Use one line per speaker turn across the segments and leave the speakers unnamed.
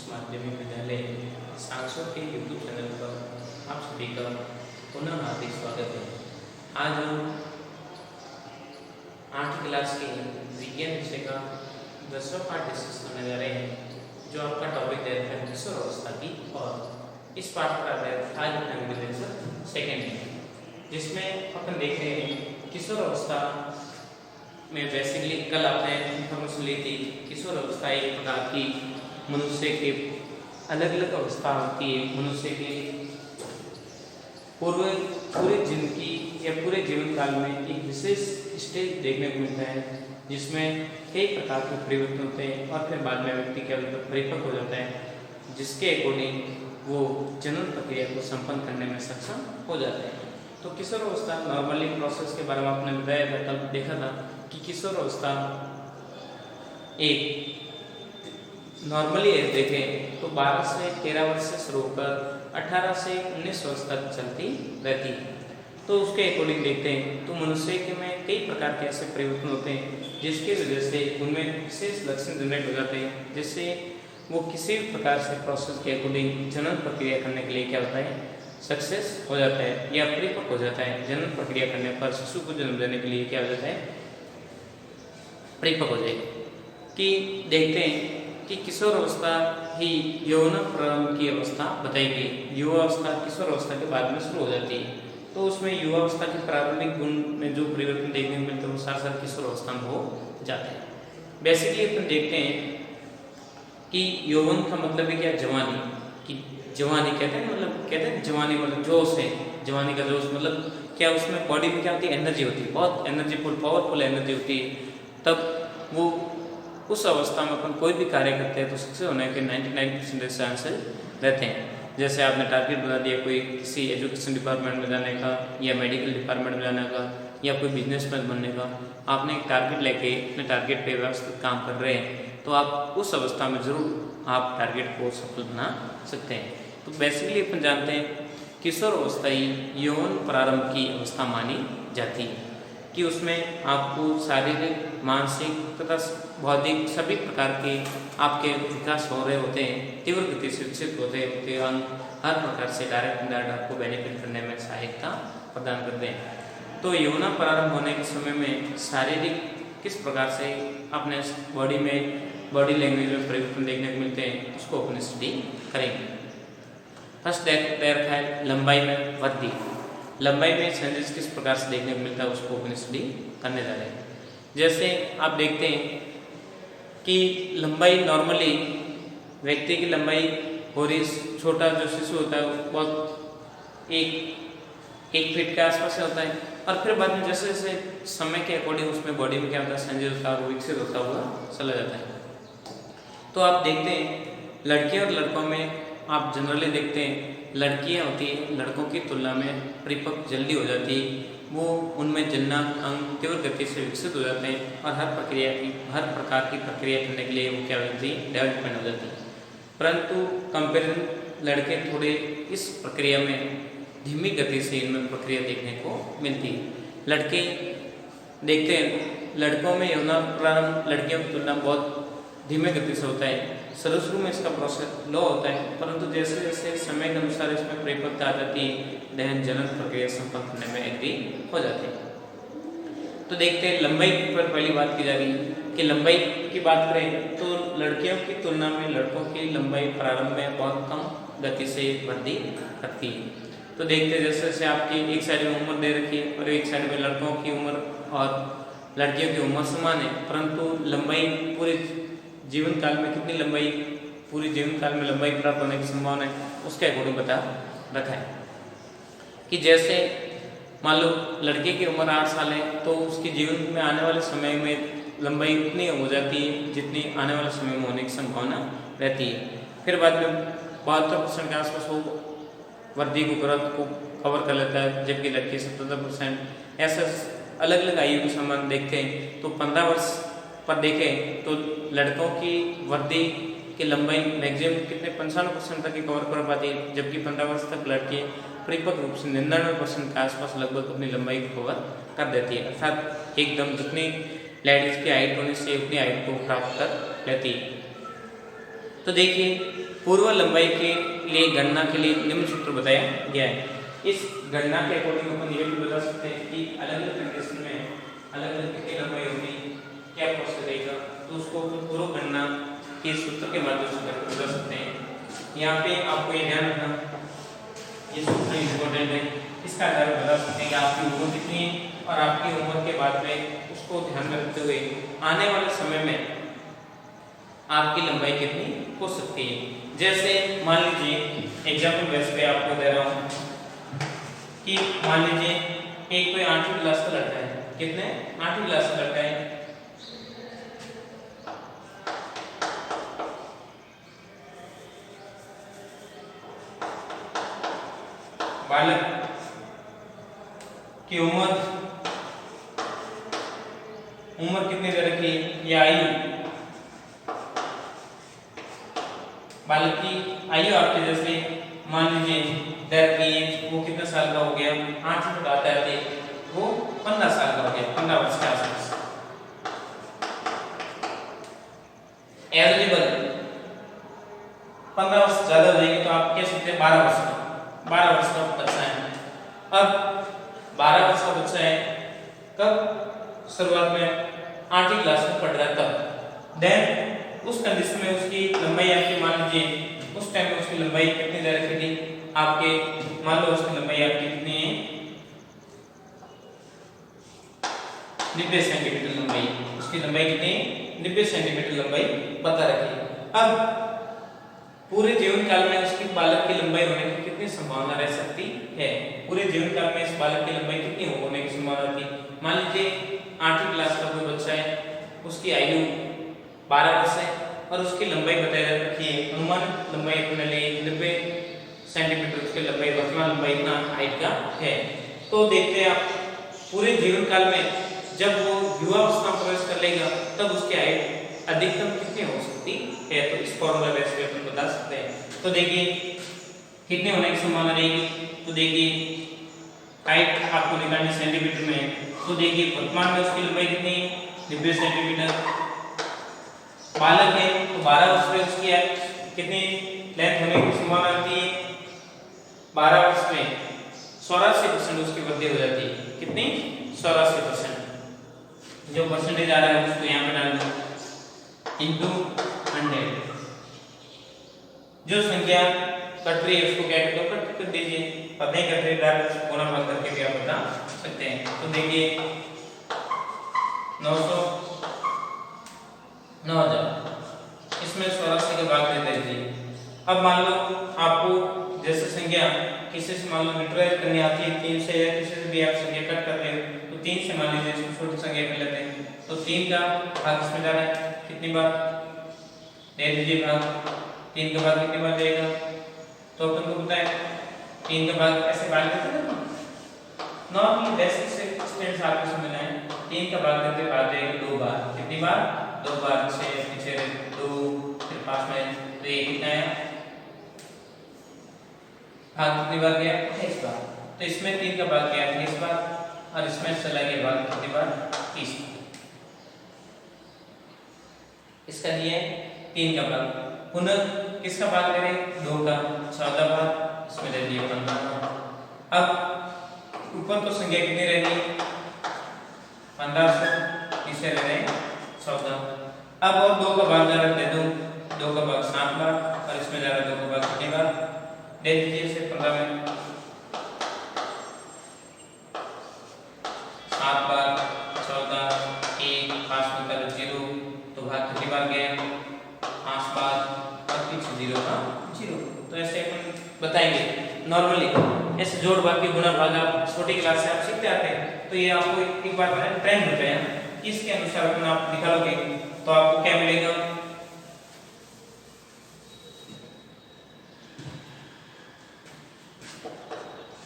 उच्च माध्यमिक विद्यालय सांसद के यूट्यूब चैनल पर आप सभी का पुनः हार्दिक स्वागत है। आज हम 8वीं क्लास के विज्ञान विषय का 10वां पाठ डिस्कस करने जा रहे हैं, जो आपका टॉपिक है किशोर अवस्था की। और इस पाठ का आज हम लेक्चर सेकेंड है, जिसमें अपन देख रहे हैं किशोर अवस्था में बेसिकली कल आपने इंफॉर्मेशन ली थी। किशोर अवस्था एक प्रकार की मनुष्य के अलग अलग अवस्था होती है। मनुष्य के पूरे जिंदगी या पूरे जीवन काल में एक विशेष स्टेज देखने को मिलता है, जिसमें कई प्रकार के परिवर्तन होते हैं और फिर बाद में व्यक्ति क्या होता है, परिपक्व हो जाता है, जिसके अकॉर्डिंग वो जनन प्रक्रिया को संपन्न करने में सक्षम हो जाता है। तो किशोर अवस्था नॉर्मली प्रोसेस के बारे में आपने बताया था, कल देखा था कि किशोर अवस्था एक नॉर्मली देखें तो 12 से 13 वर्ष से शुरू होकर 18 से 19 वर्ष तक चलती रहती है। तो उसके अकॉर्डिंग देखते हैं तो मनुष्य के में कई प्रकार के ऐसे परिवर्तन होते हैं, जिसकी वजह से उनमें विशेष लक्षण जनरेट हो जाते हैं, जिससे वो किसी भी प्रकार से प्रोसेस के अकॉर्डिंग जनन प्रक्रिया करने के लिए क्या होता है, सक्सेस हो जाता है या परिपक्व हो जाता है। जनन प्रक्रिया करने पर शिशु को जन्म देने के लिए क्या हो जाता है, परिपक्व हो जाएगा। कि देखते हैं कि किशोर अवस्था ही यौन प्रारंभ की अवस्था बताई गई। युवा अवस्था किशोर अवस्था के बाद में शुरू हो जाती है। तो उसमें युवा अवस्था के प्रारंभिक गुण में जो परिवर्तन देखने को मिलते हैं वो साथ साथ किशोर अवस्था में हो जाते हैं। बेसिकली अपन देखते हैं कि यौवन का मतलब है क्या, जवानी की। जवानी कहते हैं जवानी मतलब जोश है। जवानी का जोश मतलब क्या, उसमें बॉडी में क्या होती है, एनर्जी होती है, बहुत एनर्जीफुल पावरफुल एनर्जी होती है। तब वो उस अवस्था में अपन कोई भी कार्य करते हैं तो सक्सेस होने के 99% चांसेस रहते हैं। जैसे आपने टारगेट बता दिया कोई किसी एजुकेशन डिपार्टमेंट में जाने का या मेडिकल डिपार्टमेंट में जाने का या कोई बिजनेसमैन बनने का, आपने एक टारगेट लेके अपने टारगेट पे व्यवस्थित काम कर रहे हैं, तो आप उस अवस्था में ज़रूर आप टारगेट को सफल बना सकते हैं। तो बेसिकली अपन जानते हैं किशोर अवस्था ही यौन प्रारंभ की अवस्था मानी जाती है, कि उसमें आपको शारीरिक, मानसिक तथा बौद्धिक सभी प्रकार के आपके विकास हो रहे होते हैं, तीव्र गति से विकसित होते हैं अंग हर प्रकार से डायरेक्ट इनडायरेक्ट आपको बेनिफिट करने में सहायता प्रदान करते हैं। तो यौन प्रारंभ होने के समय में शारीरिक किस प्रकार से अपने बॉडी में बॉडी लैंग्वेज में परिवर्तन देखने को मिलते हैं, उसको अपने स्टडी करेंगे। फर्स्ट देख रखा है लंबाई में वृद्धि। लंबाई में चेंजेस किस प्रकार से देखने को मिलता है, उसको अपनी स्टडी करने जा रहे हैं। जैसे आप देखते हैं कि लंबाई नॉर्मली व्यक्ति की लंबाई हो रही, छोटा जो शिशु होता है बहुत एक फीट के आसपास होता है, और फिर बाद में जैसे जैसे समय के अकॉर्डिंग उसमें बॉडी में क्या होता है, चेंजेस होता है, वो विकसित होता हुआ चला जाता है। तो आप देखते हैं लड़कियों और लड़कों में आप जनरली देखते हैं लड़कियां होती हैं लड़कों की तुलना में परिपक्व जल्दी हो जाती है। वो उनमें जननांग अंग तीव्र गति से विकसित हो जाते हैं और हर प्रकार की प्रक्रिया करने के लिए वो क्या हो जाती है, डेवलपमेंट हो जाती है। परंतु कंपेरिजन लड़के थोड़े इस प्रक्रिया में धीमी गति से इनमें प्रक्रिया देखने को मिलती है। लड़के देखते हैं लड़कों में यौन प्रारंभ लड़कियों की तुलना बहुत धीमे गति से होता है। शुरू में इसका प्रोसेस लो होता है, परंतु जैसे जैसे समय के अनुसार इसमें परिपक्वता आ जाती है, दहन जनन प्रक्रिया संपन्न करने में एग्री हो जाती है। तो देखते हैं लंबाई पर पहली बात की जा रही है कि लंबाई की बात करें तो लड़कियों की तुलना में लड़कों की लंबाई प्रारंभ में बहुत कम गति से वृद्धि करती है। तो देखते हैं जैसे जैसे आपकी एक साइड में उम्र दे रखी है और एक साइड में लड़कों की उम्र और लड़कियों की उम्र समान है, परंतु लंबाई पूरे जीवन काल में कितनी लंबाई, पूरे जीवन काल में लंबाई प्राप्त होने की संभावना है, उसके अकॉर्डिंग बता रखा है। कि जैसे मान लो लड़के की उम्र 8 साल है तो उसके जीवन में आने वाले समय में लंबाई उतनी हो जाती है जितनी आने वाले समय में होने की संभावना रहती है। फिर बाद में 72% के आसपास वो वृद्धि को ग्रोथ को कवर कर लेता है, जबकि लड़की 77%। ऐसा अलग अलग आयु के संबंध देखते हैं तो 15 वर्ष पर देखें तो लड़कों की वृद्धि की लंबाई मैक्सिमम कितने 95% तक की कवर कर पाती है, जबकि 15 वर्ष तक लड़की परिपक्व रूप से 99% के आसपास लगभग अपनी लंबाई को कवर कर देती है। अर्थात एकदम जितनी लेडीज की हाइट होनी चाहिए उतनी हाइट को प्राप्त कर लेती है। तो देखिए पूर्व लंबाई के लिए गणना के लिए निम्न सूत्र बताया गया है। इस गणना के अकॉर्डिंग अपन ये भी बता सकते हैं कि अलग अलग कंडीशन में अलग अलग कितनी लंबाई होगी, क्या प्रोसेस रहेगा, तो उसको पूर्व गणना के सूत्र के माध्यम से बता सकते हैं। यहाँ पे आपको ये ध्यान रखना, ये सूत्र इम्पोर्टेंट है। इसका आधार बता सकते हैं कि आपकी उम्र कितनी है और आपकी उम्र के बाद में उसको ध्यान में रखते हुए आने वाले समय में आपकी लंबाई कितनी हो सकती है। जैसे मान लीजिए एग्जाम्पल बेस पे आपको दे रहा हूँ कि मान लीजिए एक कोई 8वीं क्लास का लड़का है, कितने 8वीं क्लास का लड़का है, बालक की उम्र कितनी दे रखी है या आयु, बालक की आयु आपके जैसे मान लीजिए दैट की वो कितने साल का हो गया, 8 से घटाते आते वो 15 साल का हो गया, 15 वर्ष के आसपास। एलिजिबल 15 वर्ष ज्यादा हो जाएंगे तो आप कह सकते हैं 12 वर्ष का बच्चा है। अब 12 वर्ष का बच्चा है, कब शुरुआत में 8वीं क्लास में पढ़ रहा है तब, देन उस कंडीशन में उसकी लंबाई आपकी मान लीजिए उस टाइम में उसकी लंबाई कितनी दे रखी थी आपके, मान लो उसकी लंबाई आपकी कितनी है 90 सेंटीमीटर लंबाई, उसकी लंबाई कितनी 90 सेंटीमीटर लंबाई बता रखी है। अब पूरे जीवन काल में उसकी बालक की लंबाई होने की कितनी संभावना रह सकती है, पूरे जीवन काल में इस बालक की लंबाई कितनी होने की संभावना थी। मान लीजिए 8वीं क्लास का कोई बच्चा है, उसकी आयु 12 वर्ष है और उसकी लंबाई बताई जा रखी है, अनुमान लंबाई अपने लिए 90 सेंटीमीटर उसकी लंबाई, वर्तमान लंबाई इतना हाइट का है। तो देखते हैं आप पूरे जीवन काल में जब वो युवावस्था में प्रवेश कर लेगा तब उसकी हाइट अधिकतम कितनी हो सकती है, तो इस फॉर्मूला बेस पे अपन बता सकते हैं। तो देखिए कितने होने की संभावना रहेगी, तो देखिए हाइट आपको निकालनी सेंटीमीटर में, तो देखिए वर्तमान में उसकी लंबाई कितनी 90 सेंटीमीटर, बालक है तो 12 वर्ष में उसकी कितनी लेंथ होने की संभावना रहती है, 12 वर्ष में 84% उसकी वृद्धि हो जाती है, कितनी 84%। जो परसेंटेज आ रहा है उसको यहाँ पे डाल दो इंटू 100, जो संख्या कट रही है उसको क्या कर दीजिए, पता नहीं कट रही डायरेक्ट गुणा भाग करके भी आप बता सकते हैं। तो देखिए 9000 इसमें 84 के भाग दे दीजिए। अब मान लो आपको जैसे संख्या किसी से मान लो न्यूट्रलाइज करनी आती है 3 से, या किसी से भी आप संख्या कट कर रहे हो तो 3 से मान लीजिए इसको छोटी संख्या कर लेते हैं, तो 3 का भाग इसमें जा रहा है, कितनी बार दे दीजिए भाग, 3 का भाग कितनी बार जाएगा, तो अपन को पता है 3 का भाग ऐसे भाग देते हैं ना, नॉर्मली बेसिक से स्टूडेंट्स आपको समझना है, 3 का भाग देते भाग जाएगा 2 बार, कितनी बार 2 बार, 6 पीछे 2 फिर 5 में, तो ये कितना है भाग कितनी बार गया 28 बार, तो इसमें 3 का भाग गया 28 बार और इसमें चला गया भाग कितनी बार 30 बार। इसका दिया है 3 का भाग, पुनः किसका भाग करें 2 का 14 बार, इसमें दे दिए 15 बार। अब ऊपर तो संख्या कितनी रहेगी 1500, पीछे रह रहे 14, अब और 2 का भाग जा रहा है 2 का भाग 7 बार और इसमें जा रहा है 2 का भाग कितनी बार दे दीजिए इसे 15 में 7 बार 14 1 5 में कर 0, तो भाग कितनी बार गया 5 बार और पीछे 0 का 0। तो ऐसे अपन बताएंगे नॉर्मली, ऐसे जोड़ भाग के गुणा भाग आप छोटी क्लास से आप सीखते आते हैं, तो ये आपको एक बार ट्रेंड हो गया, इसके अनुसार अपन आप निकालोगे तो आपको क्या मिलेगा,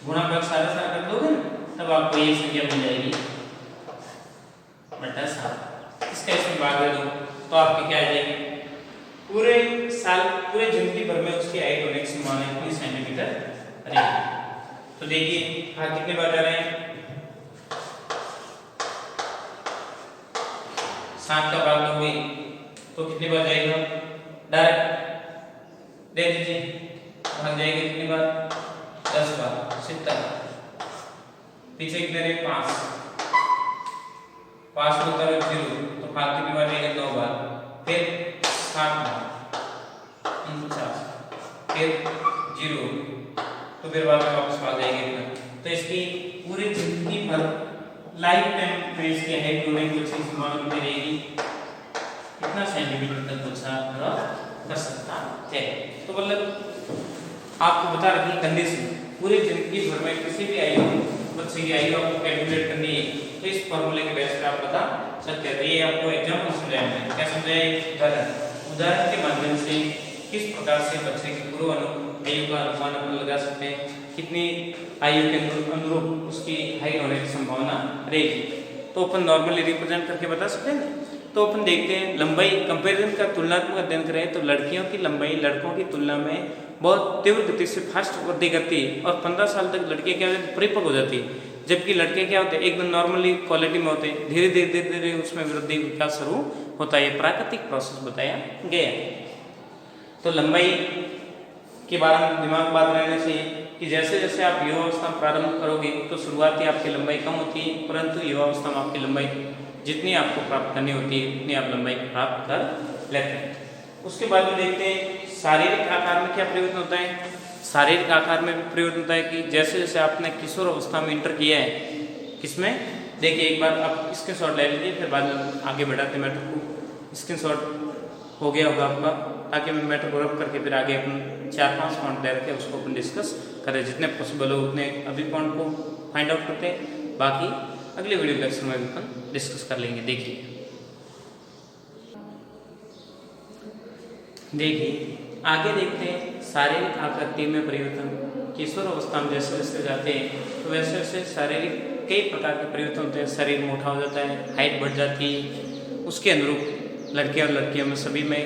गुणा भाग सारा कर दोगे ना तब आपको ये संख्या मिल जाएगी बटा 7। इसका इसमें भाग दे दो तो आपकी क्या आ जाएगी, पूरे साल पूरे जिंदगी भर में उसकी हाइट होने की संभावना कितनी सेंटीमीटर रहेगी। तो देखिए भाग कितने बार जा रहे हैं 7 का भाग दोगे तो कितनी बार जाएगा, डायरेक्ट दे पीछे कितने रहे 5, 5 को उतारो 0 तो फालतू की बार रहेगा 9 बार, फिर 7 बार 49, फिर 0 तो फिर बाद में वापस आ जाएंगे इतना। तो इसकी पूरी जिंदगी भर लाइफ टाइम में इसकी हाइट होने की संभावना होती रहेगी कितना सेंटीमीटर तक बच्चा कर सकता है। तो मतलब आपको बता रखी कंडीशन पूरी जिंदगी भर में किसी भी आयु बच्चे की आयु आपको कैलकुलेट करनी है तो इस फॉर्मूले के बेस पर आप बता सकते हैं। ये आपको एग्जाम्पल समझाया है, क्या समझाया, उदाहरण के माध्यम से किस प्रकार से बच्चे की पूर्व आयु का अनुमान अपन लगा सकते हैं, कितनी आयु के अनुरूप उसकी हाइट होने की संभावना रहेगी। तो अपन नॉर्मली रिप्रेजेंट करके बता सकते हैं ना। तो अपन देखते हैं लंबाई कंपैरिजन का तुलनात्मक अध्ययन करें तो लड़कियों की लंबाई लड़कों की तुलना में बहुत तीव्र गति से फास्ट वृद्धि करती है और 15 साल तक लड़कियां क्या होती है परिपक्व हो जाती है, जबकि लड़के क्या होते हैं एकदम नॉर्मली क्वालिटी में होते हैं, धीरे धीरे धीरे धीरे उसमें वृद्धि विकास शुरू होता है। प्राकृतिक प्रोसेस बताया गया है। तो लंबाई के बारे में दिमाग बात रहने से कि जैसे जैसे आप युवावस्था प्रारंभ करोगे तो शुरुआती आपकी लंबाई कम होती है, परंतु युवावस्था में आपकी लंबाई जितनी आपको प्राप्त करनी होती है उतनी आप लंबाई प्राप्त कर लेते हैं। उसके बाद में देखते हैं शारीरिक आकार में क्या परिवर्तन होता है। शारीरिक आकार में भी परिवर्तन होता है कि जैसे जैसे आपने किशोर अवस्था में इंटर किया है, किसमें देखिए एक बार आप स्क्रीनशॉट ले लीजिए, फिर बाद में आगे बढ़ाते मैटर को। स्क्रीनशॉट हो गया होगा आपका, ताकि मैं मैटर को रख करके फिर आगे अपन 4-5 पॉइंट दे रखे उसको अपन डिस्कस करें, जितने पॉसिबल हो उतने अभी पॉइंट को फाइंड आउट करते हैं, बाकी अगले वीडियो लेक्चर में भी अपन डिस्कस कर लेंगे। देखिए आगे देखते हैं शारीरिक आकृति में परिवर्तन। किशोर अवस्था में जैसे जैसे जाते हैं तो वैसे वैसे शारीरिक कई प्रकार के परिवर्तन होते हैं। शरीर मोटा हो जाता है, हाइट बढ़ जाती है, उसके अनुरूप लड़के और लड़कियों में सभी में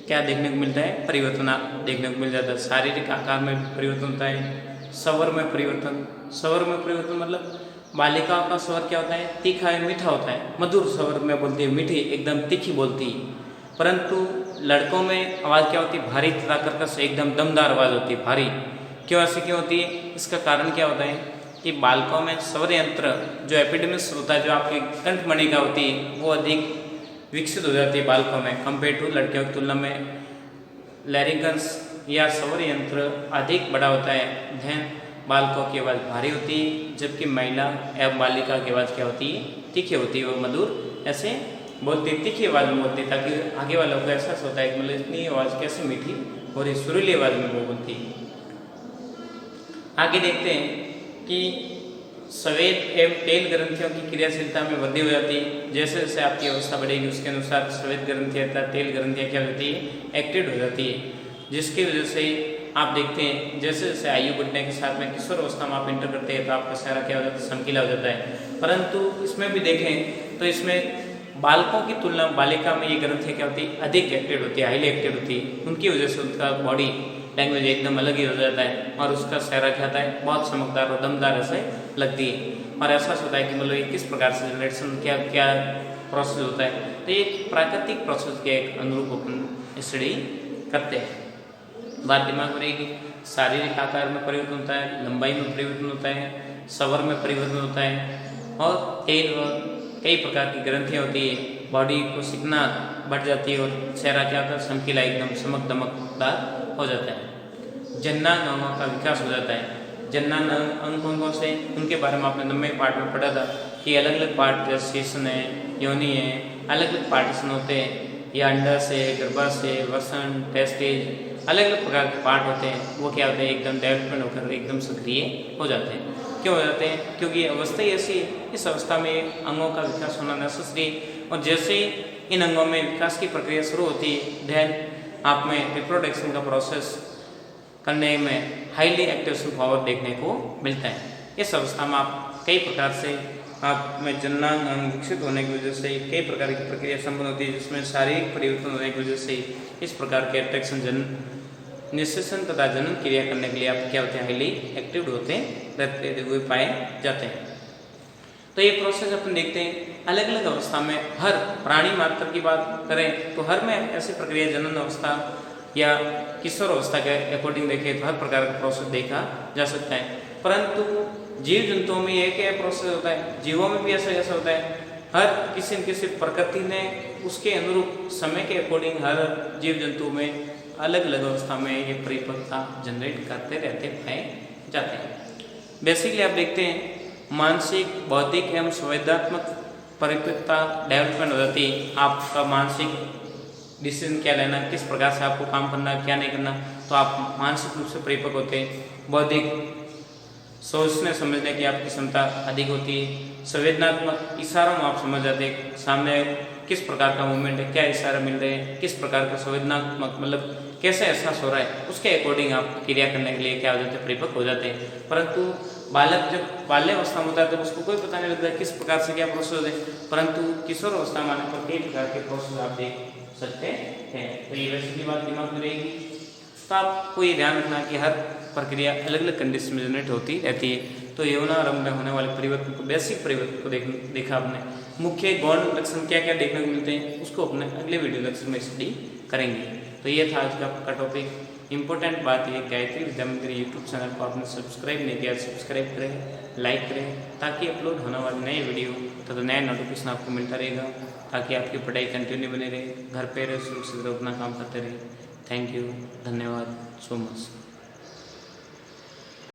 क्या देखने को मिलता है, परिवर्तन देखने को मिल जाता है। शारीरिक आकार में परिवर्तन होता है। स्वर में परिवर्तन, स्वर में परिवर्तन मतलब बालिकाओं का स्वर क्या होता है, तीखा है, मीठा होता है, मधुर स्वर में बोलती है, मीठी एकदम तीखी बोलती है। परंतु लड़कों में आवाज़ क्या होती है, भारी तथा कर्कश एकदम दमदार आवाज़ होती है, भारी। क्यों ऐसे क्यों होती है, इसका कारण क्या होता है कि बालकों में स्वर यंत्र जो एपिडेमिस होता है, जो आपकी कंठमणिका होती है, वो अधिक विकसित हो जाती है बालकों में कंपेयर टू लड़कियों की तुलना में। लैरिंगस या स्वर यंत्र अधिक बड़ा होता है, धैन बालकों की आवाज़ भारी होती है, जबकि महिला या बालिका की आवाज़ क्या होती है, तीखी होती है, वो मधुर ऐसे बोलती है, तीखी आवाज़ में बोलती है, ताकि आगे वालों को एहसास होता है कि मतलब इतनी आवाज़ कैसे मीठी और इस सुरीली आवाज़ में वो बोलती है। आगे देखते हैं कि स्वेद एवं तेल ग्रंथियों की क्रियाशीलता में वृद्धि हो जाती है। जैसे जैसे आपकी अवस्था बढ़ेगी उसके अनुसार स्वेद ग्रंथियाँ तथा तेल ग्रंथियाँ क्या होती है, एक्टिव हो जाती है, जिसकी वजह से आप देखते हैं जैसे जैसे आयु बढ़ने के साथ में किशोर अवस्था में आप इंटर करते हैं तो आपका चेहरा क्या हो जाता है, चमकीला हो जाता है। परंतु इसमें भी देखें तो इसमें बालकों की तुलना बालिका में ये ग्रंथियाँ क्या होती है, अधिक एक्टिव होती है, हाईली एक्टिव होती है। उनकी वजह से उनका बॉडी लैंग्वेज एकदम अलग ही हो जाता है और उसका चेहरा क्या होता है, बहुत चमकदार और दमदार ऐसे लगती है और एहसास होता है कि मतलब ये किस प्रकार से जनरेशन क्या क्या प्रोसेस होता है। तो ये प्राकृतिक प्रोसेस के एक अनुरूप अपन स्टडी करते हैं। बात दिमाग में रहेगी, शारीरिक आकार में परिवर्तन होता है, लंबाई में परिवर्तन होता है, स्वर में परिवर्तन होता है और तेल व कई प्रकार की ग्रंथियाँ होती है, बॉडी को सिकना बढ़ जाती है और चेहरा क्या होता है, चमकीला एकदम चमक दमकदार हो जाता है। जननांग अंगों का विकास हो जाता है। जननांग अंग कौन कौन से, उनके बारे में आपने 9वें पार्ट में पढ़ा था कि अलग अलग पार्ट जैसे शीर्षण है, योनि है, अलग अलग पार्टीशन होते हैं, या अंडा से, गर्भाशय, वसन, टेस्टिज, अलग अलग प्रकार के पार्ट होते हैं। वो क्या होते हैं, एकदम डेवलपमेंट होकर एकदम सक्रिय हो जाते हैं। क्यों हो जाते हैं, क्योंकि अवस्था ही ऐसी, इस अवस्था में अंगों का विकास होना नेसेसरी, और जैसे ही इन अंगों में विकास की प्रक्रिया शुरू होती है देन आप में रिप्रोडक्शन का प्रोसेस करने में हाईली एक्टिवेशन पावर देखने को मिलता है। इस अवस्था में आप कई प्रकार से आप में जननांग अंग विकसित होने की वजह से कई प्रकार की प्रक्रिया संपन्न होती है, जिसमें शारीरिक परिवर्तन होने की वजह से इस प्रकार के अट्रैक्शन निषेचन तथा जनन क्रिया करने के लिए आप क्या होते हैं, हाईली एक्टिव होते रहते हुए पाए जाते हैं। तो ये प्रोसेस अपन देखते हैं अलग अलग अवस्था में। हर प्राणी मात्र की बात करें तो हर में ऐसी प्रक्रिया जनन अवस्था या किशोर अवस्था के अकॉर्डिंग देखें तो हर प्रकार का प्रोसेस देखा जा सकता है। परंतु जीव जंतुओं में ये क्या प्रोसेस होता है, जीवों में भी ऐसा होता है। हर किसी न किसी प्रकृति ने उसके अनुरूप समय के अकॉर्डिंग हर जीव जंतु में अलग अलग अवस्था में ये परिपक्वता जनरेट करते रहते पाए जाते हैं। बेसिकली आप देखते हैं मानसिक, बौद्धिक एवं संवेदनात्मक परिपक्वता डेवलपमेंट हो जाती है। आपका मानसिक डिसीजन क्या लेना, किस प्रकार से आपको काम करना, क्या नहीं करना, तो आप मानसिक रूप से परिपक्व होते हैं। बौद्धिक, सोचने समझने की आपकी क्षमता अधिक होती है। संवेदनात्मक, इशारों में आप समझ जाते हैं सामने किस प्रकार का मूवमेंट है, क्या इशारा मिल रहे हैं, किस प्रकार का संवेदनात्मक मतलब कैसे एहसास हो रहा है, उसके अकॉर्डिंग आप क्रिया करने के लिए क्या हो जाते हैं, परिपक्व हो जाते हैं। परंतु बालक जब बाल्यावस्था में होता है तो उसको कोई पता नहीं लगता किस प्रकार से क्या प्रोसेस होते हैं, परंतु किशोर अवस्था में आने पर कई प्रकार के प्रोसेस आप देख सकते हैं। तो ये वैसे की बात दिमाग में रहेगी। तो आपको ये ध्यान रखना कि हर प्रक्रिया अलग अलग कंडीशन में जनरेट होती रहती है। तो यौनारंभ में होने वाले परिवर्तन को, बेसिक परिवर्तन को देखा आपने। मुख्य गौण लक्षण क्या क्या देखने को मिलते हैं उसको अपने अगले वीडियो लेक्चर में स्टडी करेंगे। तो ये था आज का टॉपिक। इंपॉर्टेंट बात ये, गायत्री विद्या मंदिर यूट्यूब चैनल को आपने सब्सक्राइब नहीं किया, सब्सक्राइब करें, लाइक करें, ताकि अपलोड होने वाले नए वीडियो तथा नया नोटिफिकेशन आपको मिलता रहेगा, ताकि आपकी पढ़ाई कंटिन्यू बनी रहे, घर पे रहे, सुरक्षित रहे, अपना काम करते रहे। थैंक यू, धन्यवाद सो मच।